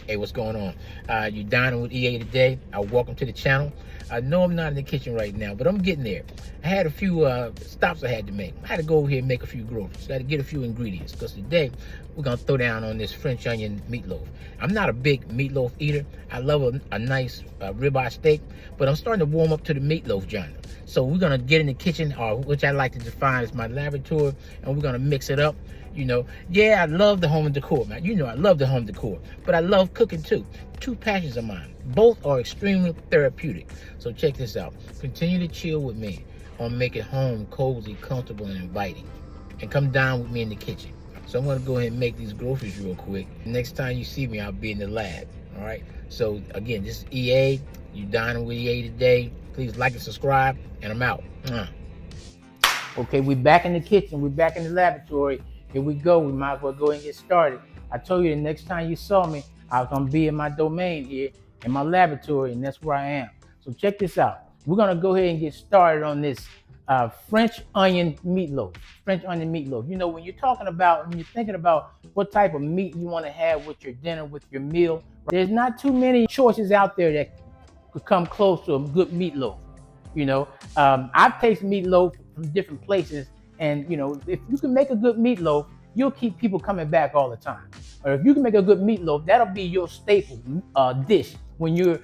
Hey, what's going on? You dining with EA today? Welcome to the channel. I know I'm not in the kitchen right now, but I'm getting there. I had a few stops I had to make. I had to go over here and make a few groceries. I had to get a few ingredients because today we're gonna throw down on this French onion meatloaf. I'm not a big meatloaf eater. I love a nice ribeye steak, but I'm starting to warm up to the meatloaf genre. So we're gonna get in the kitchen, which I like to define as my laboratory, and we're gonna mix it up. You know, yeah, I love the home decor, man. You know I love the home decor, but I love cooking too. Two passions of mine. Both are extremely therapeutic. So check this out. Continue to chill with me on making home cozy, comfortable, and inviting. And come down with me in the kitchen. So I'm gonna go ahead and make these groceries real quick. Next time you see me, I'll be in the lab, all right? So again, this is EA. You dining with EA today. Please like and subscribe, and I'm out. Okay, we're back in the kitchen. We're back in the laboratory. Here we go. We might as well go ahead and get started. I told you the next time you saw me, I was gonna be in my domain here, in my laboratory, and that's where I am. So check this out. We're gonna go ahead and get started on this French onion meatloaf. French onion meatloaf. You know, when you're thinking about what type of meat you wanna have with your dinner, with your meal, there's not too many choices out there that could come close to a good meatloaf. You know, I've tasted meatloaf from different places. And you know, if you can make a good meatloaf, you'll keep people coming back all the time. Or if you can make a good meatloaf, that'll be your staple dish when you're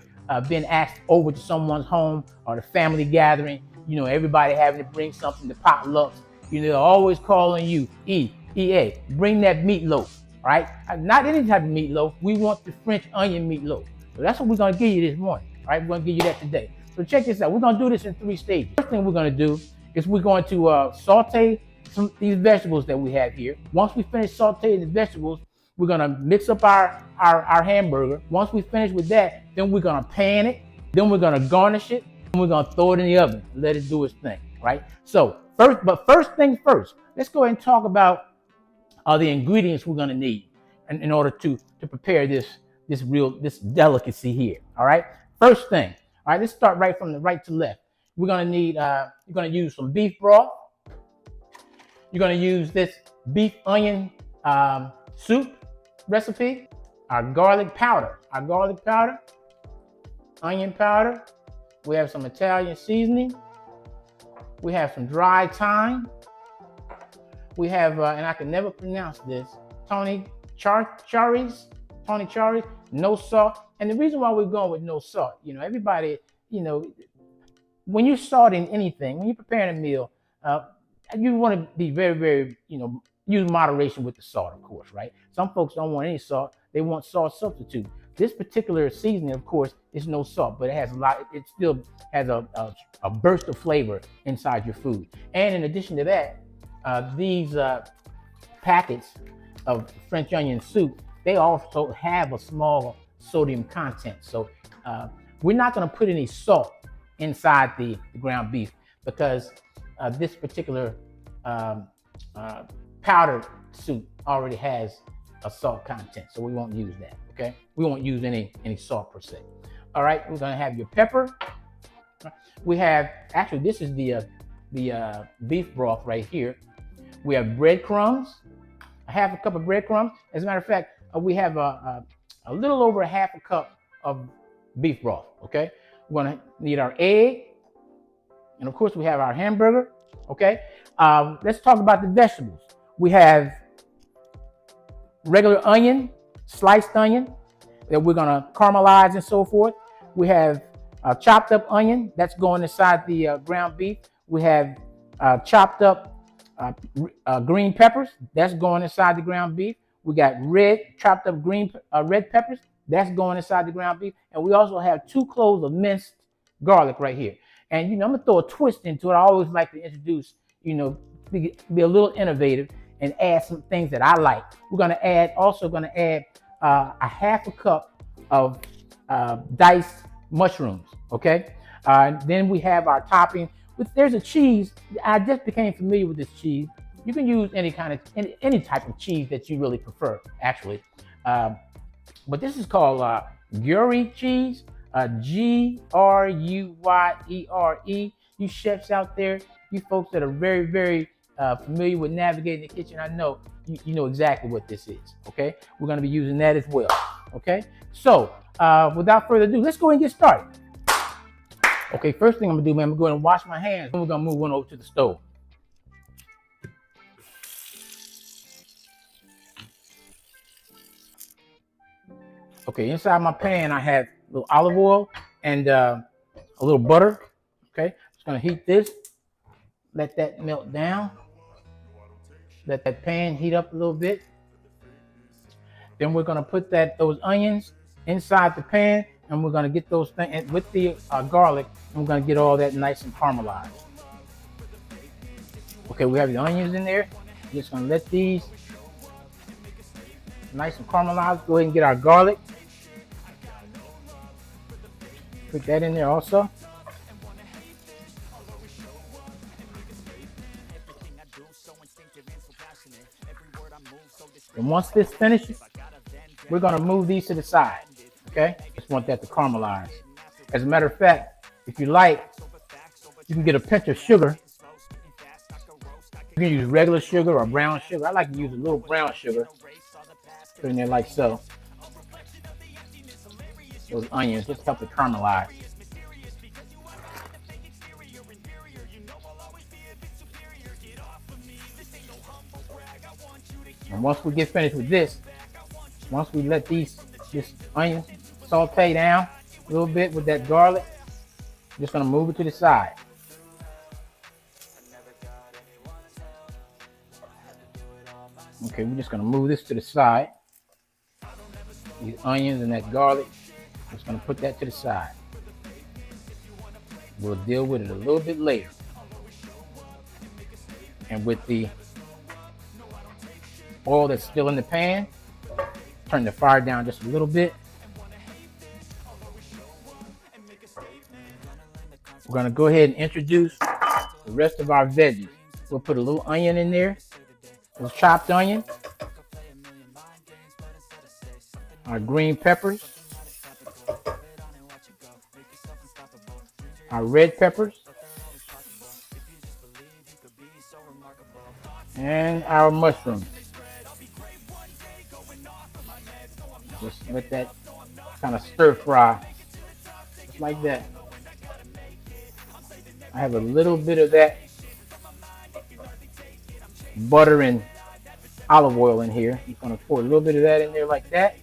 being asked over to someone's home or the family gathering. You know, everybody having to bring something to potlucks. You know, they're always calling you, EA, bring that meatloaf, right? Not any type of meatloaf. We want the French onion meatloaf. So that's what we're gonna give you this morning, right? We're gonna give you that today. So check this out. We're gonna do this in 3 stages. First thing we're gonna do is we're going to saute these vegetables that we have here. Once we finish sauteing the vegetables, we're gonna mix up our hamburger. Once we finish with that, then we're gonna pan it, then we're gonna garnish it, and we're gonna throw it in the oven, let it do its thing, right? So first things first, let's go ahead and talk about the ingredients we're gonna need in order to prepare this delicacy here, all right? First thing, all right, let's start right from the right to left. We're gonna need, you're gonna use some beef broth. You're gonna use this beef onion soup recipe, our garlic powder, onion powder. We have some Italian seasoning. We have some dry thyme. We have, and I can never pronounce this, Tony Chari's, no salt. And the reason why we're going with no salt, you know, everybody, you know, when you're salting anything, when you're preparing a meal, you want to be very, very, you know, use moderation with the salt, of course, right? Some folks don't want any salt. They want salt substitute. This particular seasoning, of course, is no salt, but it has a lot, it still has a burst of flavor inside your food. And in addition to that, these packets of French onion soup, they also have a small sodium content. So we're not going to put any salt inside the ground beef because this particular powdered soup already has a salt content, so we won't use that, okay? We won't use any salt per se. All right, we're gonna have your pepper. We have, actually this is the beef broth right here. We have breadcrumbs, a half a cup of breadcrumbs. As a matter of fact, we have a little over a half a cup of beef broth, okay? We're gonna need our egg, and of course we have our hamburger, okay? Let's talk about the vegetables. We have regular onion, sliced onion that we're gonna caramelize and so forth. We have chopped up onion that's going inside the ground beef. We have chopped up green peppers that's going inside the ground beef. We got chopped up red peppers that's going inside the ground beef. And we also have 2 cloves of minced garlic right here. And, you know, I'm gonna throw a twist into it. I always like to introduce, you know, be a little innovative and add some things that I like. We're gonna add a half a cup of diced mushrooms, okay? Then we have our topping. There's a cheese. I just became familiar with this cheese. You can use any type of cheese that you really prefer, actually. But this is called Gruyere cheese, Gruyere. You chefs out there, you folks that are very, very familiar with navigating the kitchen, I know you know exactly what this is, okay? We're gonna be using that as well. Okay, so without further ado, let's go ahead and get started. Okay, first thing I'm gonna do, man, I'm gonna go ahead and wash my hands. Then we're gonna move on over to the stove. Okay, inside my pan I have a little olive oil and a little butter. Okay, just gonna heat this, let that melt down, let that pan heat up a little bit. Then we're gonna put those onions inside the pan, and we're gonna get those things with the garlic, and we're gonna get all that nice and caramelized. Okay, we have the onions in there. We're just gonna let these nice and caramelized. Go ahead and get our garlic. Put that in there also. And once this finishes, we're gonna move these to the side. Okay, just want that to caramelize. As a matter of fact, if you like, you can get a pinch of sugar. You can use regular sugar or brown sugar. I like to use a little brown sugar. Put in there like so. Those onions just help it caramelize. And once we get finished with this, once we let this onion saute down a little bit with that garlic, I'm just gonna move it to the side. Okay, we're just gonna move this to the side. These onions and that garlic, just gonna put that to the side. We'll deal with it a little bit later. And with the oil that's still in the pan, turn the fire down just a little bit. We're gonna go ahead and introduce the rest of our veggies. We'll put a little onion in there, a little chopped onion, our green peppers, our red peppers, and our mushrooms. Just let that kind of stir fry, just like that. I have a little bit of that butter and olive oil in here. I'm gonna pour a little bit of that in there like that.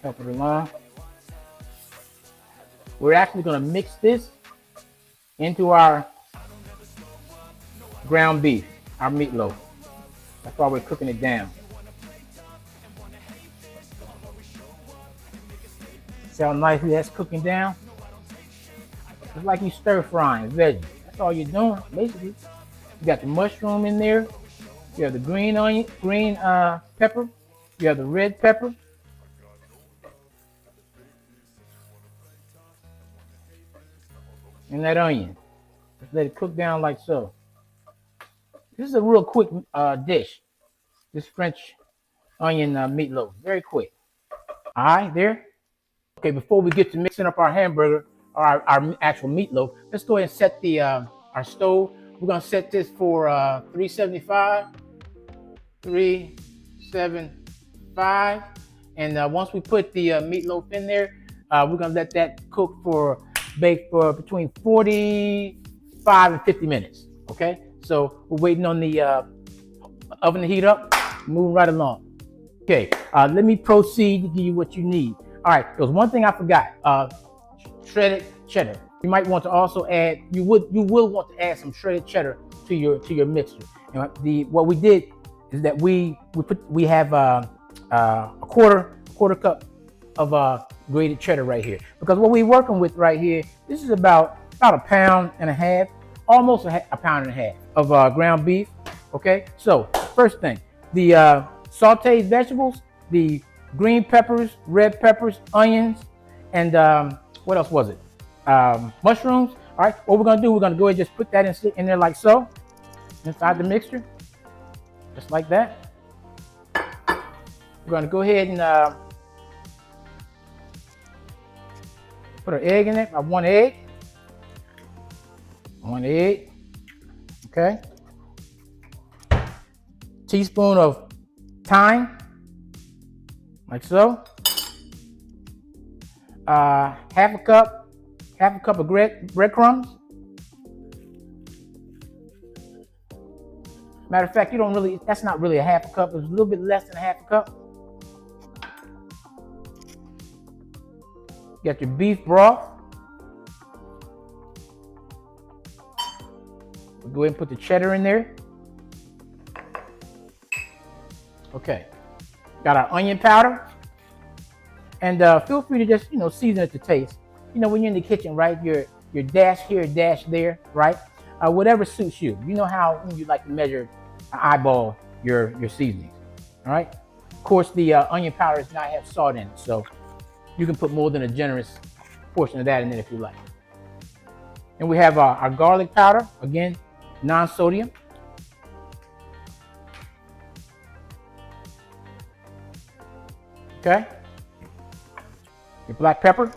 Help it along. We're actually gonna mix this into our ground beef, our meatloaf. That's why we're cooking it down. See how nicely that's cooking down? It's like you stir frying veggies. That's all you're doing, basically. You got the mushroom in there. You have the green onion, green pepper. You have the red pepper. And that onion. Just let it cook down like so. This is a real quick dish. This French onion meatloaf. Very quick. All right, there. Okay, before we get to mixing up our hamburger or our actual meatloaf, let's go ahead and set the our stove. We're gonna set this for 375. 375. And once we put the meatloaf in there, we're gonna let that bake for between 45 and 50 minutes. Okay, so we're waiting on the oven to heat up. Moving right along. Okay, let me proceed to give you what you need. All right, there's one thing I forgot. Shredded cheddar. You might want to also add. You will want to add some shredded cheddar to your mixture. And what we did is that we have a quarter cup of grated cheddar right here, because what we're working with right here, this is about a pound and a half, almost a pound and a half of ground beef. Okay, so first thing, the sautéed vegetables, the green peppers, red peppers, onions, and what else was it? Mushrooms. All right, what we're gonna do, we're gonna go ahead and just put that in there like so, inside the mixture, just like that. We're gonna go ahead and put an egg in there. One egg. Okay. Teaspoon of thyme, like so. Half a cup of breadcrumbs. Matter of fact, that's not really a half a cup. It's a little bit less than a half a cup. You got your beef broth. We'll go ahead and put the cheddar in there. Okay. Got our onion powder. And feel free to just, season it to taste. When you're in the kitchen, right, your dash here, dash there, right? Whatever suits you. You know how you like to measure, eyeball your seasonings, all right? Of course, the onion powder does not have salt in it, so you can put more than a generous portion of that in there if you like. And we have our garlic powder, again, non-sodium. Okay. Your black pepper.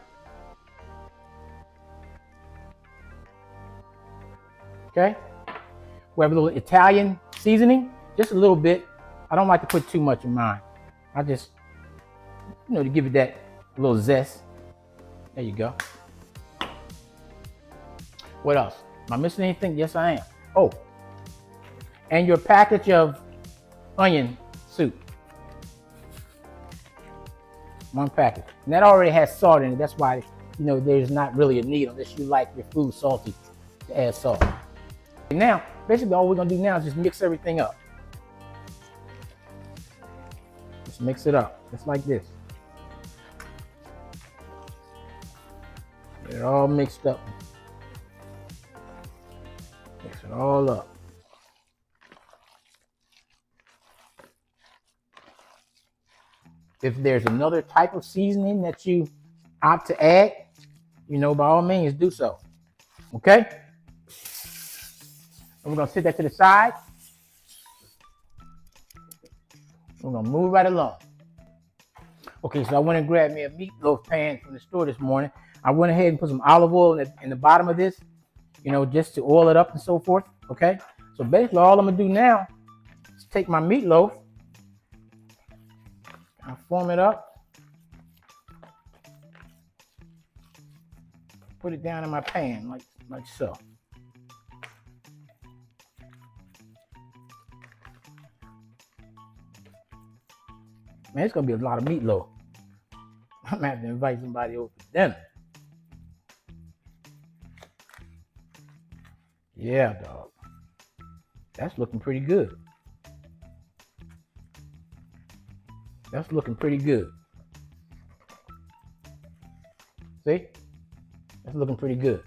Okay. We have a little Italian seasoning, just a little bit. I don't like to put too much in mine. I just, to give it that little zest. There you go. What else? Am I missing anything? Yes, I am. Oh, and your package of onion soup. One package. And that already has salt in it. That's why, there's not really a need unless you like your food salty to add salt. And now, basically all we're gonna do now is just mix everything up. Just mix it up, just like this. Get it all mixed up. Mix it all up. If there's another type of seasoning that you opt to add, by all means do so. Okay? And we're gonna set that to the side. We're gonna move right along. Okay, so I went and grabbed me a meatloaf pan from the store this morning. I went ahead and put some olive oil in the bottom of this, just to oil it up and so forth. Okay? So basically all I'm gonna do now is take my meatloaf, I'll form it up, put it down in my pan like so. Man, it's gonna be a lot of meatloaf. I'm gonna have to invite somebody over for dinner. Yeah, dog. That's looking pretty good. That's looking pretty good. See? That's looking pretty good.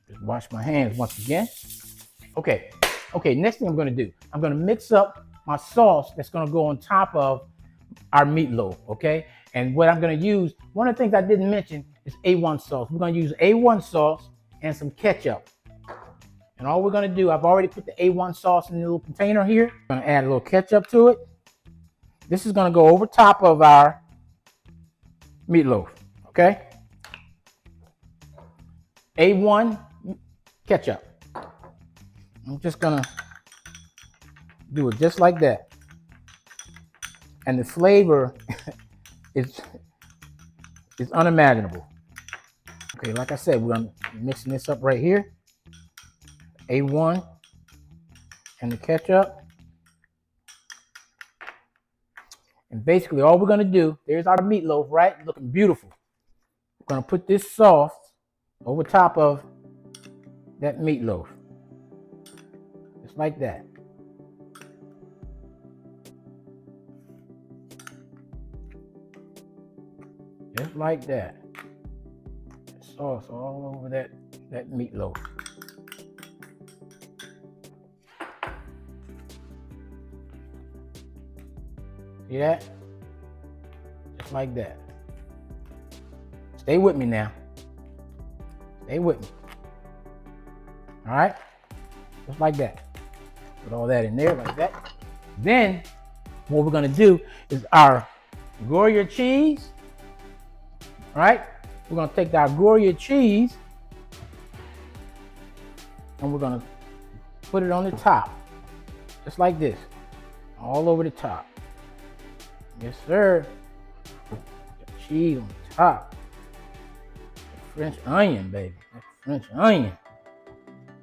Just wash my hands once again. Okay, next thing I'm gonna do, I'm gonna mix up my sauce that's gonna go on top of our meatloaf, okay? And what I'm gonna use, one of the things I didn't mention is A1 sauce. We're gonna use A1 sauce and some ketchup. And all we're gonna do, I've already put the A1 sauce in the little container here. I'm gonna add a little ketchup to it. This is gonna go over top of our meatloaf, okay? A1 ketchup. I'm just gonna do it just like that. And the flavor is unimaginable. Okay, like I said, we're gonna be mixing this up right here. A1 and the ketchup. And basically all we're gonna do, there's our meatloaf, right? Looking beautiful. We're gonna put this sauce over top of that meatloaf. Just like that. Just like that. Sauce all over that meatloaf. See that? Just like that. Stay with me now. Stay with me. All right? Just like that. Put all that in there like that. Then, what we're gonna do is our Gruyere cheese. All right? We're gonna take our Gruyere cheese and we're gonna put it on the top. Just like this. All over the top. Yes, sir. Cheese on top. That French onion, baby. That French onion.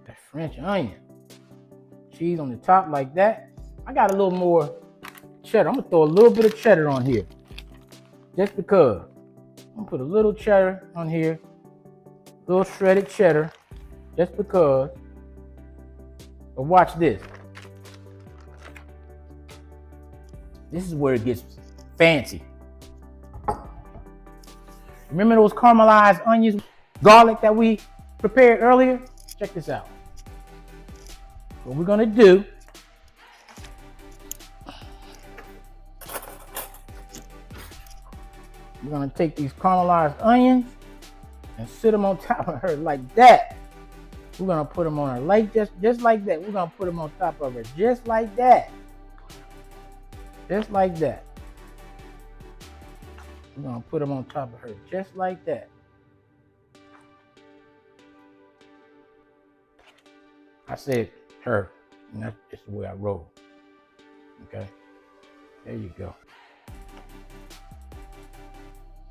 That French onion. Cheese on the top like that. I got a little more cheddar. I'm gonna throw a little bit of cheddar on here. Just because. I'm gonna put a little cheddar on here. A little shredded cheddar. Just because. But watch this. This is where it gets fancy. Remember those caramelized onions, garlic that we prepared earlier? Check this out. What we're gonna do, we're gonna take these caramelized onions and sit them on top of her like that. We're gonna put them on her like just like that. We're gonna put them on top of her just like that. Just like that. We're gonna put them on top of her just like that. I said her, and that's just the way I roll. Okay, there you go.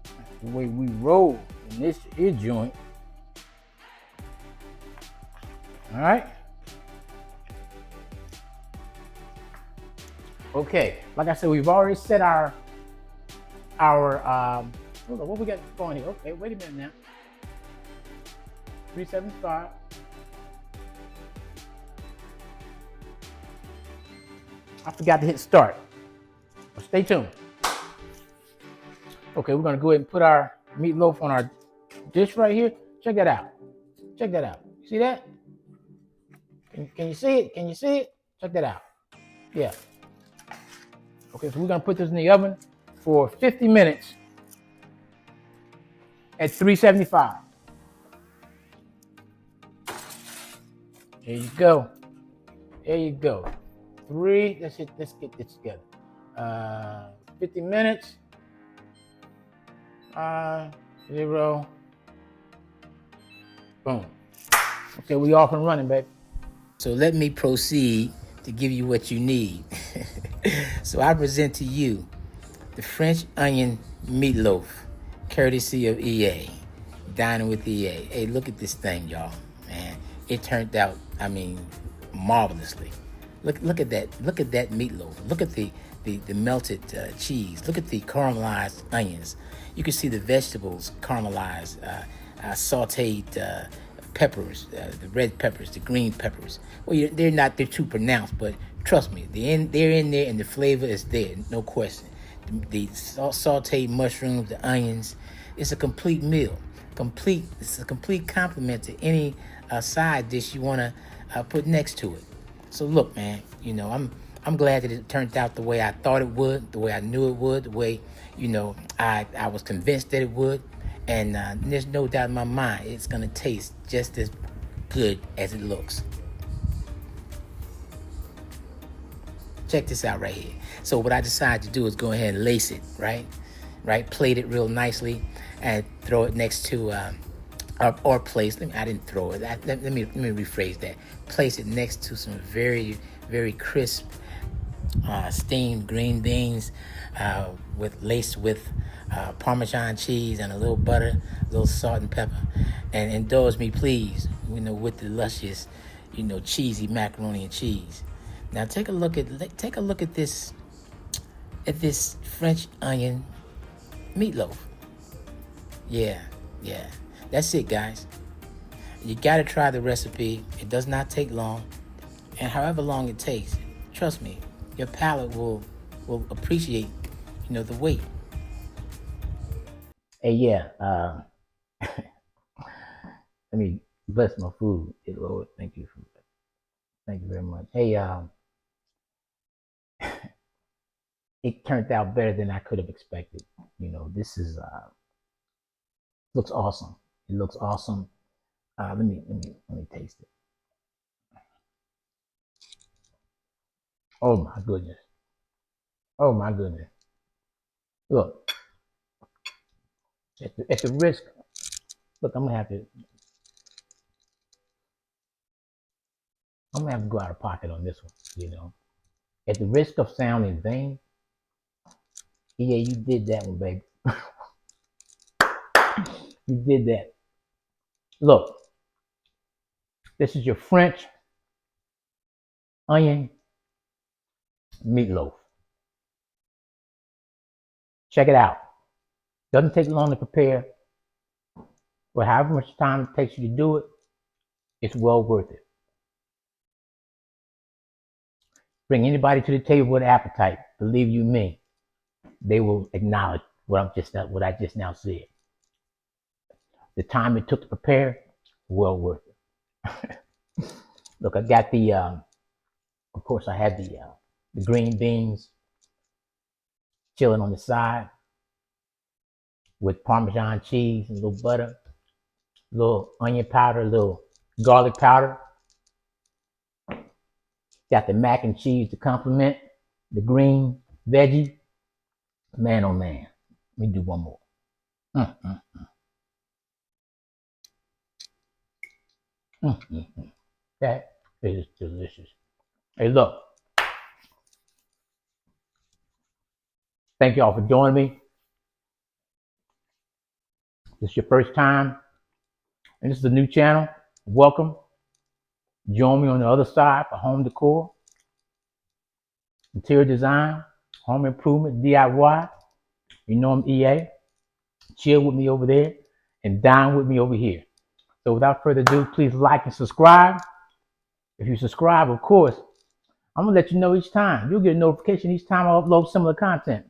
That's the way we roll in this here joint. All right. Okay, like I said, we've already set our hold on, what we got going here? Okay, wait a minute now. 375. I forgot to hit start. But stay tuned. Okay, we're gonna go ahead and put our meatloaf on our dish right here. Check that out. Check that out. See that? Can you see it? Can you see it? Check that out. Yeah. Okay, so we're gonna put this in the oven for 50 minutes at 375. There you go. There you go. Let's get this together. 50 minutes. 0. Boom. Okay, we off and running, baby. So let me proceed to give you what you need. So I present to you the French Onion Meatloaf, courtesy of EA, Dining with EA. Hey, look at this thing, y'all. Man, it turned out, I mean, marvelously. Look at that. Look at that meatloaf. Look at the melted cheese. Look at the caramelized onions. You can see the vegetables caramelized, sautéed peppers, the red peppers, the green peppers. Well, they're too pronounced, but trust me, they're in there, and the flavor is there, no question. The sautéed mushrooms, the onions, it's a complete meal. It's a complete complement to any side dish you want to put next to it. So look, man, you know, I'm glad that it turned out the way I thought it would, the way I knew it would, the way, you know, I was convinced that it would. And there's no doubt in my mind it's going to taste just as good as it looks. Check this out right here. So what I decided to do is go ahead and lace it, right? Plate it real nicely and throw it next to, or place, I didn't throw it. Let me rephrase that. Place it next to some very, very crisp steamed green beans laced with Parmesan cheese and a little butter, a little salt and pepper. And indulge me, please, you know, with the luscious, you know, cheesy macaroni and cheese. Now take a look at this French onion meatloaf. Yeah. That's it, guys. You gotta try the recipe. It does not take long, and however long it takes, trust me, your palate will appreciate, you know, the wait. Hey, yeah. Let me bless my food, dear Lord. Thank you very much. Hey, it turned out better than I could have expected. You know, this is looks awesome. It looks awesome. Let me taste it. Oh my goodness. Oh my goodness. Look, at the risk. Look, I'm gonna have to go out of pocket on this one. You know, At the risk of sounding vain, yeah, you did that one, baby. You did that. Look, this is your French onion meatloaf. Check it out. Doesn't take long to prepare, but however much time it takes you to do it, it's well worth it. Bring anybody to the table with appetite. Believe you me, they will acknowledge what I just now said. The time it took to prepare, well worth it. Look, I got the, of course, I had the green beans chilling on the side with Parmesan cheese and a little butter, a little onion powder, a little garlic powder. Got the mac and cheese to complement the green veggie. Man, oh man. Let me do one more. Mm, mm, mm, mm, mm. That is delicious. Hey, look. Thank y'all for joining me. This is your first time, and this is a new channel. Welcome. Join me on the other side for home decor, interior design, home improvement, DIY. You know I'm EA. Chill with me over there and dine with me over here. So without further ado, please like and subscribe. If you subscribe, of course, I'm gonna let you know each time. You'll get a notification each time I upload similar content.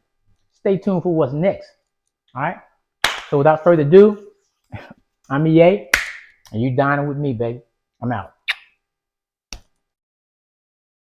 Stay tuned for what's next. All right. So without further ado, I'm EA, and you dining with me, baby. I'm out.